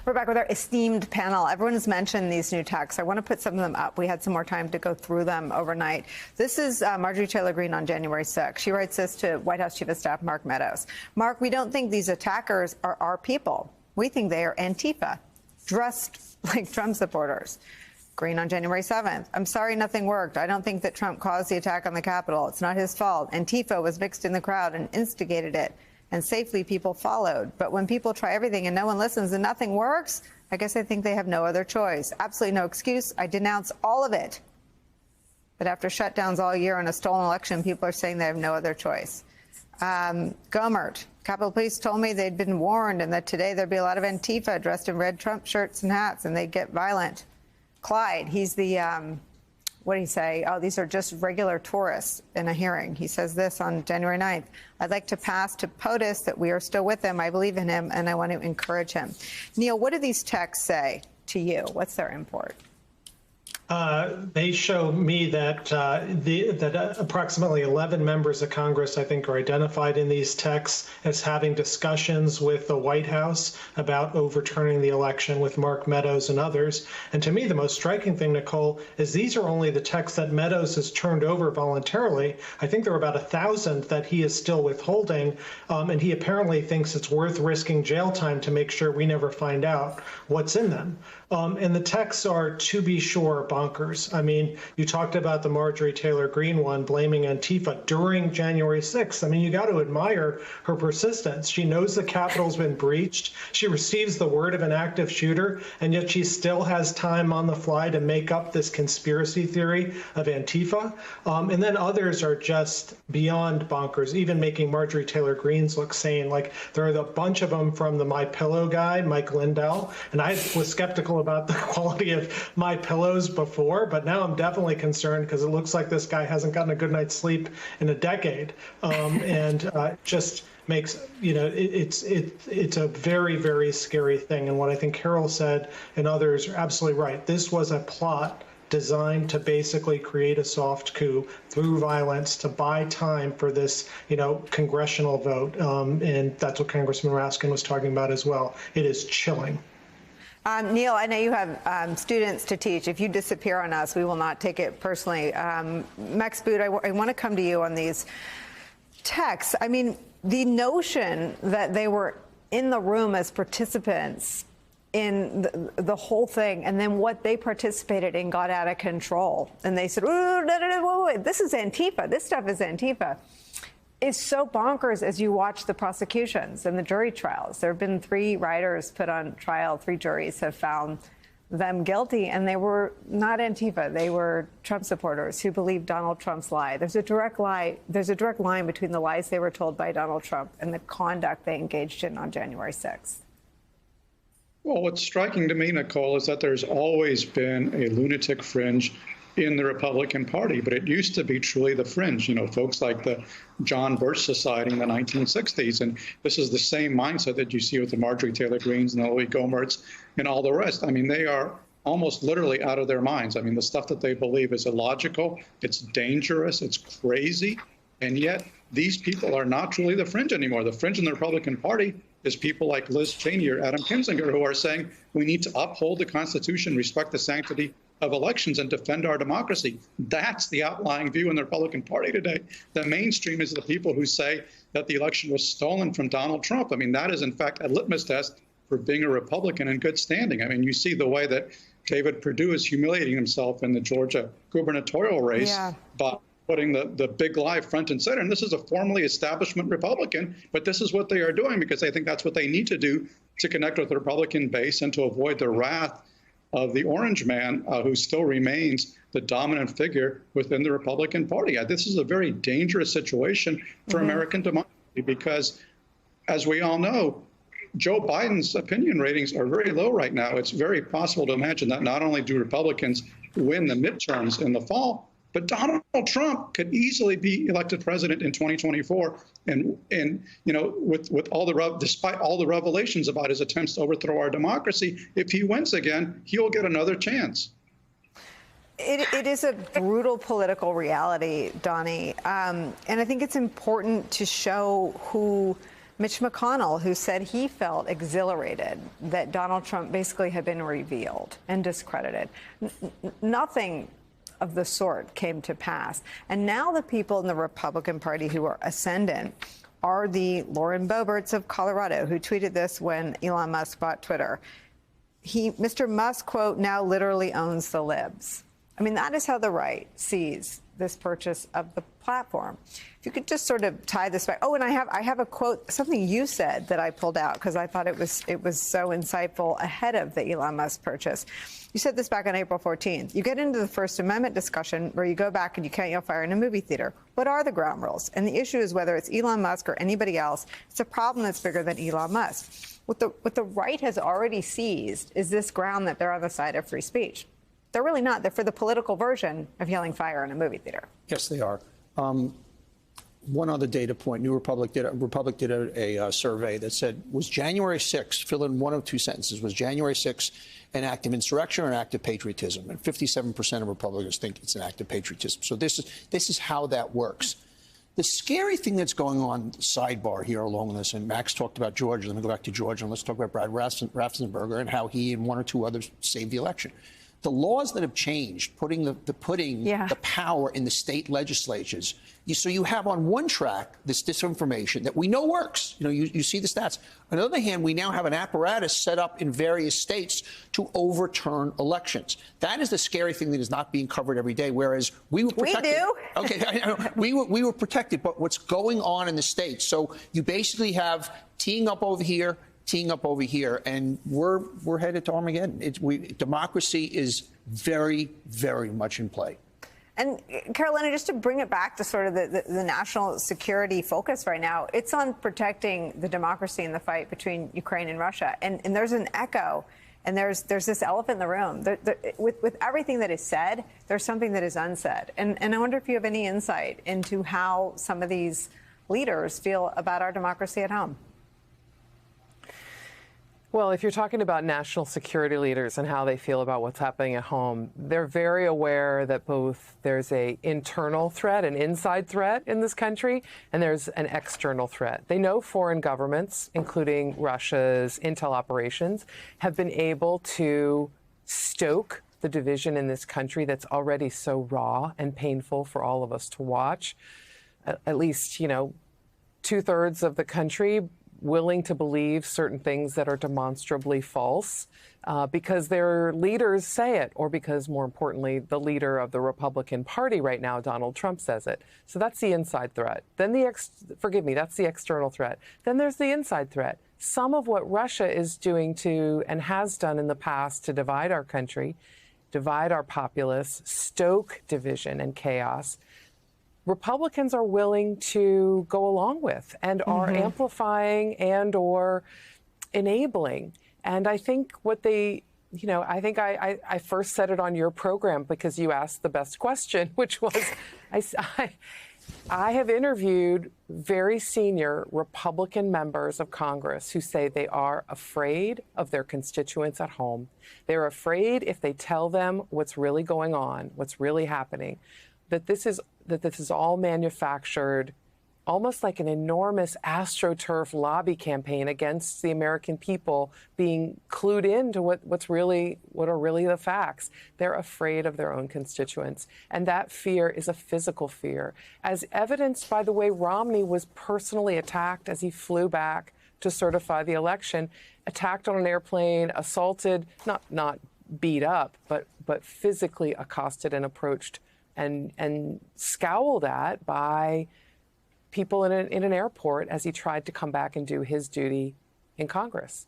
We're back with our esteemed panel. Everyone has mentioned these new texts. I want to put some of them up. We had some more time to go through them overnight. This is Marjorie Taylor Greene on January 6th. She writes this to White House Chief of Staff Mark Meadows. Mark, we don't think these attackers are our people. We think they are Antifa, dressed like Trump supporters. Greene on January 7th. I'm sorry nothing worked. I don't think that Trump caused the attack on the Capitol. It's not his fault. Antifa was mixed in the crowd and instigated it. And safely people followed. But when people try everything and no one listens and nothing works, I guess I think they have no other choice. Absolutely no excuse. I denounce all of it. But after shutdowns all year and a stolen election, people are saying they have no other choice. Gomert, Capitol Police told me they'd been warned and that today there'd be a lot of Antifa dressed in red Trump shirts and hats and they'd get violent. Clyde, he's the, what did he say? Oh, these are just regular tourists in a hearing. He says this on January 9th. I'd like to pass to POTUS that we are still with him. I believe in him, and I want to encourage him. Neil, what do these texts say to you? What's their import? They show me that approximately 11 members of Congress, I think, are identified in these texts as having discussions with the White House about overturning the election with Mark Meadows and others. And to me, the most striking thing, Nicole, is these are only the texts that Meadows has turned over voluntarily. I think there are about 1,000 that he is still withholding, and he apparently thinks it's worth risking jail time to make sure we never find out what's in them. And the texts are, to be sure, bonkers. I mean, you talked about the Marjorie Taylor Greene one blaming Antifa during January 6th. I mean, you got to admire her persistence. She knows the Capitol's been breached. She receives the word of an active shooter, and yet she still has time on the fly to make up this conspiracy theory of Antifa. And then others are just beyond bonkers, even making Marjorie Taylor Greene's look sane. Like, there are a bunch of them from the MyPillow guy, Mike Lindell, and I was skeptical about the quality of MyPillows before, but now I'm definitely concerned because it looks like this guy hasn't gotten a good night's sleep in a decade, and just makes, you know, it's a very, very scary thing. And what I think Carol said and others are absolutely right. This was a plot designed to basically create a soft coup through violence to buy time for this, you know, congressional vote, and that's what Congressman Raskin was talking about as well. It is chilling. Neil, I know you have students to teach. If you disappear on us, we will not take it personally. Max Boot, I want to come to you on these texts. I mean, the notion that they were in the room as participants in the whole thing, and then what they participated in got out of control. And they said, no, wait, this is Antifa. This stuff is Antifa. Is so bonkers as you watch the prosecutions and the jury trials. There have been 3 writers put on trial. 3 juries have found them guilty, and they were not Antifa. They were Trump supporters who believed Donald Trump's lie. There's a direct lie. There's a direct line between the lies they were told by Donald Trump and the conduct they engaged in on January 6th. Well, what's striking to me, Nicole, is that there's always been a lunatic fringe in the Republican Party, but it used to be truly the fringe, you know, folks like the John Birch Society in the 1960s. And this is the same mindset that you see with the Marjorie Taylor Greenes and the Louis Gohmerts and all the rest. I mean, they are almost literally out of their minds. I mean, the stuff that they believe is illogical, it's dangerous, it's crazy. And yet these people are not truly the fringe anymore. The fringe in the Republican Party is people like Liz Cheney or Adam Kinzinger who are saying we need to uphold the Constitution, respect the sanctity of elections, and defend our democracy. That's the outlying view in the Republican Party today. The mainstream is the people who say that the election was stolen from Donald Trump. I mean, that is, in fact, a litmus test for being a Republican in good standing. I mean, you see the way that David Perdue is humiliating himself in the Georgia gubernatorial race by putting the big lie front and center. And this is a formerly establishment Republican, but this is what they are doing because they think that's what they need to do to connect with the Republican base and to avoid the wrath of the orange man who still remains the dominant figure within the Republican Party. This is a very dangerous situation for American democracy because, as we all know, Joe Biden's opinion ratings are very low right now. It's very possible to imagine that not only do Republicans win the midterms in the fall, but Donald Trump could easily be elected president in 2024, and you know, with all despite all the revelations about his attempts to overthrow our democracy, if he wins again, he'll get another chance. It is a brutal political reality, Donnie, and I think it's important to show who Mitch McConnell, who said he felt exhilarated that Donald Trump basically had been revealed and discredited. Nothing of the sort came to pass. And now the people in the Republican Party who are ascendant are the Lauren Boeberts of Colorado, who tweeted this when Elon Musk bought Twitter. Mr. Musk, quote, now literally owns the libs. I mean, that is how the right sees this purchase of the platform. If you could just sort of tie this back. Oh, and I have a quote, something you said that I pulled out because I thought it was so insightful ahead of the Elon Musk purchase. You said this back on April 14th. You get into the First Amendment discussion where you go back and you can't yell fire in a movie theater. What are the ground rules? And the issue is whether it's Elon Musk or anybody else, it's a problem that's bigger than Elon Musk. What the right has already seized is this ground that they're on the side of free speech. They're really not. They're for the political version of yelling fire in a movie theater. Yes, they are. One other data point. New Republic did a survey that said, was January 6th, fill in one of two sentences, was January 6th an act of insurrection or an act of patriotism? And 57% of Republicans think it's an act of patriotism. So this is how that works. The scary thing that's going on, sidebar here along this, and Max talked about Georgia. Let me go back to Georgia, and let's talk about Brad Raffensperger and how he and one or two others saved the election. The laws that have changed, putting the power in the state legislatures. So you have on one track this disinformation that we know works. You see the stats. On the other hand, we now have an apparatus set up in various states to overturn elections. That is the scary thing that is not being covered every day. Whereas we were protected. We do. Okay, I know. We were protected, but what's going on in the states? So you basically have teeing up over here, and we're headed to Armageddon. Democracy is very, very much in play. And Carolina, just to bring it back to sort of the national security focus right now, it's on protecting the democracy in the fight between Ukraine and Russia. And there's an echo, and there's this elephant in the room. With everything that is said, there's something that is unsaid. And I wonder if you have any insight into how some of these leaders feel about our democracy at home. Well, if you're talking about national security leaders and how they feel about what's happening at home, they're very aware that both there's an internal threat, an inside threat in this country, and there's an external threat. They know foreign governments, including Russia's intel operations, have been able to stoke the division in this country that's already so raw and painful for all of us to watch. At least, 2/3 of the country willing to believe certain things that are demonstrably false because their leaders say it, or because, more importantly, the leader of the Republican Party right now, Donald Trump, says it. So that's the inside threat. Then that's the external threat. Then there's the inside threat. Some of what Russia is doing to, and has done in the past, to divide our country, divide our populace, stoke division and chaos, Republicans are willing to go along with and are amplifying and or enabling. And I think what they, I first said it on your program because you asked the best question, which was, I have interviewed very senior Republican members of Congress who say they are afraid of their constituents at home. They're afraid if they tell them what's really going on, what's really happening, that this is all manufactured, almost like an enormous AstroTurf lobby campaign against the American people being clued into what are really the facts. They're afraid of their own constituents. And that fear is a physical fear, as evidenced by the way Romney was personally attacked as he flew back to certify the election, attacked on an airplane, assaulted, not beat up, but physically accosted and approached and scowled at by people in an airport as he tried to come back and do his duty in Congress.